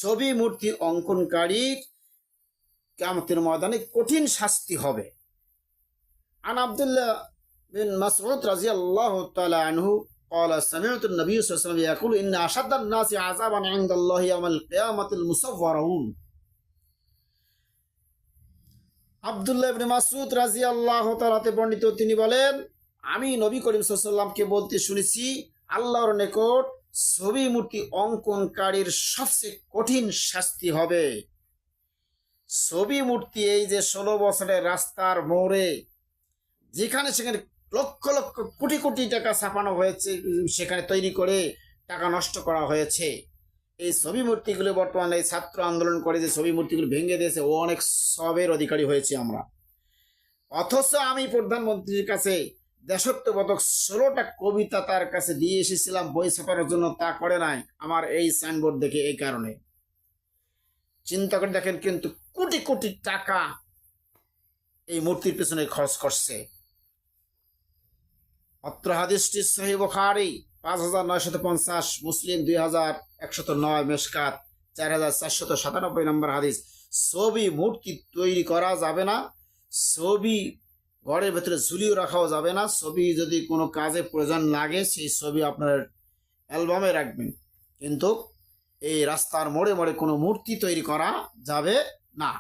ছবি মূর্তি অঙ্কনকারীর কিয়ামতের ময়দানে কঠিন শাস্তি হবে। আন আব্দুল্লাহ বিন মাসউদ রাদিয়াল্লাহু তাআলা আনহু قال سمعت النبي صلى الله عليه وسلم يقول إن أشد الناس عذابا عند الله يوم القيامة المصورون। আব্দুল্লাহ ইবনে মাসউদ রাদিয়াল্লাহু তাআলাতে বর্ণিত, তিনি বলেন, আমি নবী করিম সাল্লাল্লাহু আলাইহি ওয়াসাল্লামকে বলতে শুনেছি, আল্লাহর নিকট ছবি মূর্তি অঙ্কনকারীর সবচেয়ে কঠিন শাস্তি হবে। ছবি মূর্তি এই যে 16 বছরের রাস্তার মোড়ে যেখানে সেখানে লক্ষ লক্ষ কোটি কোটি টাকা ছাপানো হয়েছে, সেখানে তৈরি করে টাকা নষ্ট করা হয়েছে। এই ছবি মূর্তিগুলো বর্তমানে এই ছাত্র আন্দোলন করে যে ছবি মূর্তিগুলো ভেঙে দিয়েছে, ও অনেক সবের অধিকারী হয়েছে আমরা। অথচ আমি প্রধানমন্ত্রীর কাছে দেশাত্মবোধক 16টা কবিতা তার কাছে দিয়ে এসেছিলাম বই ছাপানোর জন্য, তা করে নাই আমার এই সাইনবোর্ড দেখে। এই কারণে চিন্তা করে দেখেন, কিন্তু কোটি কোটি টাকা এই মূর্তির পেছনে খরচ করছে। অত্র হাদিসটি সহিহ বুখারী 5950, মুসলিম 2109, মেশকাত 4497 নম্বর হাদিস। ছবি মূর্তি তৈরি করা যাবে না, ছবি ঘরের ভেতরে ঝুলিয়ে রাখাও যাবে না। ছবি যদি কোনো কাজে প্রয়োজন লাগে সেই ছবি আপনার অ্যালবামে রাখবেন, কিন্তু এই রাস্তার মোড়ে মোড়ে কোনো মূর্তি তৈরি করা যাবে না।